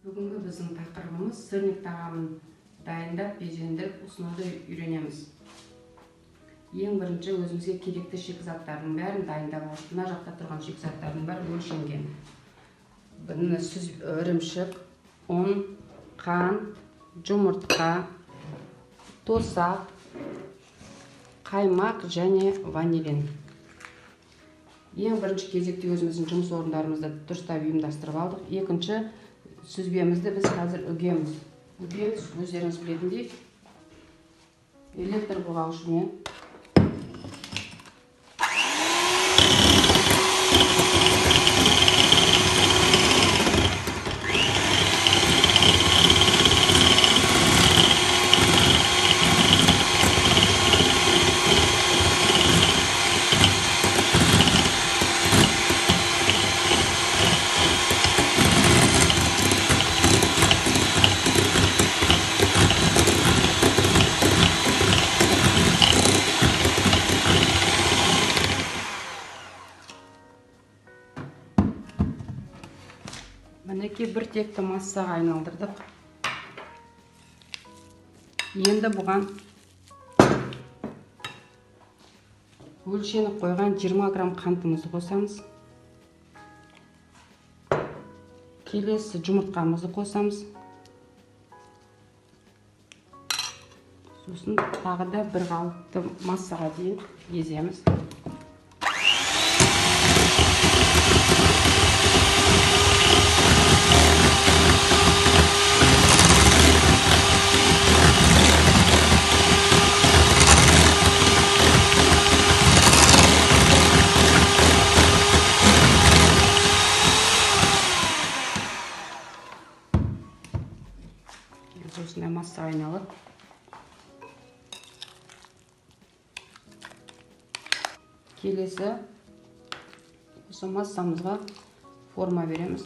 Бүгінгі біздің тақырыбымыз сырник тағамын дайындап, безендіріп, ұсынуды үйренеміз. Ең бірінші өзімізге керекті шикізаттардың бәрін дайындап алып, мына жақта тұрған шикізаттардың бәрі өлшенген. Ірімшік, ұн, қант, жұмыртқа, тосақ, қаймақ және ванилин. Ең бірінші кезекте өзіміздің жұмыс орындарымызды дұрыстап ұйымдастырып алдық. Екінші, сүзбемізді біз қазір үгеміз. Үгеміз, өздеріңіз білетіндей, электр бұғаушымен мінекей бір текті массаға айналдырдық. Енді бұған өлшеніп қойған 20 грамм қантымызды қосамыз. Келесі жұмыртқамызды қосамыз. Сосын тағы да бір қалыпты массаға дейін еземіз. Осындай масса айналып. Келесі осы массамызға форма береміз.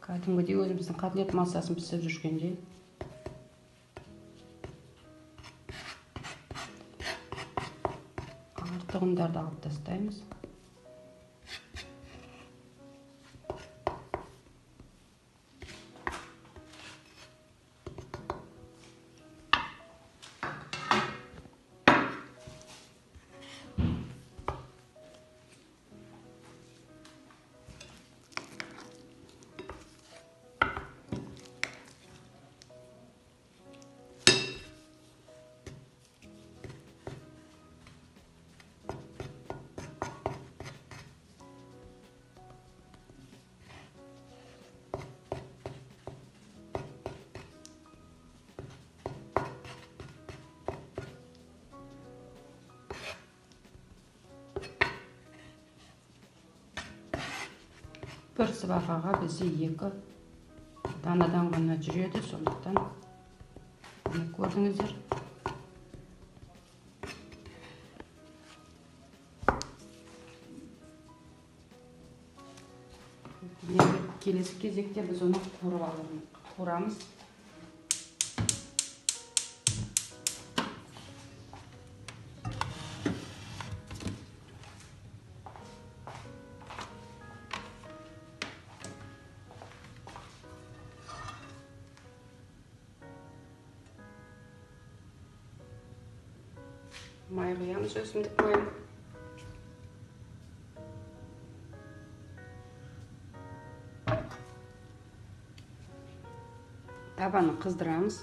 Кәдімгідей өзіміздің котлет массасын пісіп жүргендей. Артығындарды алып тастаймыз. Бір сыбағаға бізде 2 данадан ғана жүреді, сондықтан көрдіңіздер. Келесі кезекте біз оны қуырамыз. Май құямыз, өсімдік майын. Табаны қыздырамыз.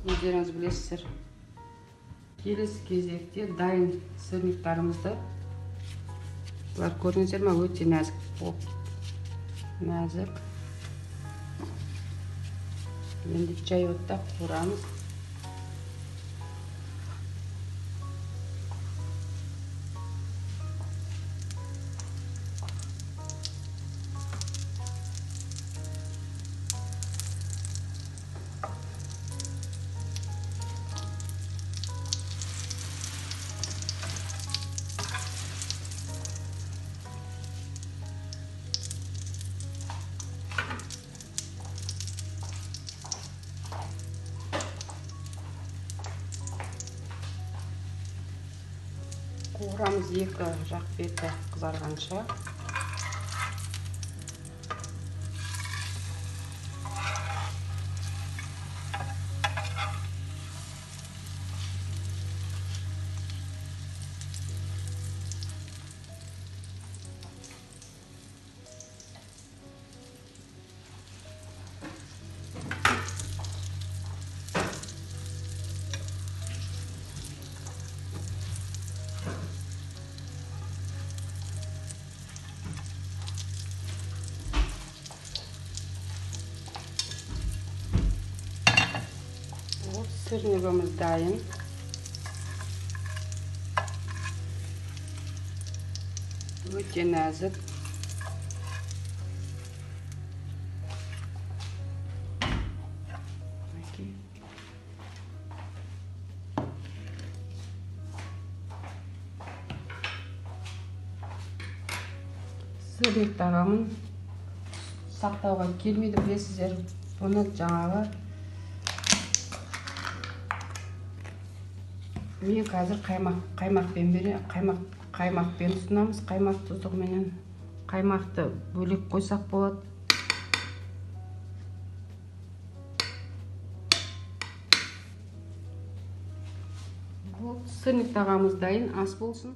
Өздеріңіз білесіздер. Келесі кезекте дайын сырниктарымызды, бұлар көрдіңіздер ме, өте нәзік. Нәзік. Енді жай отта қуырамыз. Тұрамыз екі жақ беті қызарғанша. Сырнигimiz dayın. Өте нәзік. Сырник тағамын сақтауға келмейді, білесіздер. Бұны жаңағы мен қазір қаймақпен ұсынамыз. Қаймақ тұздығыменен қаймақты бөлек қойсақ болады. Сырник тағамыз дайын, ас болсын.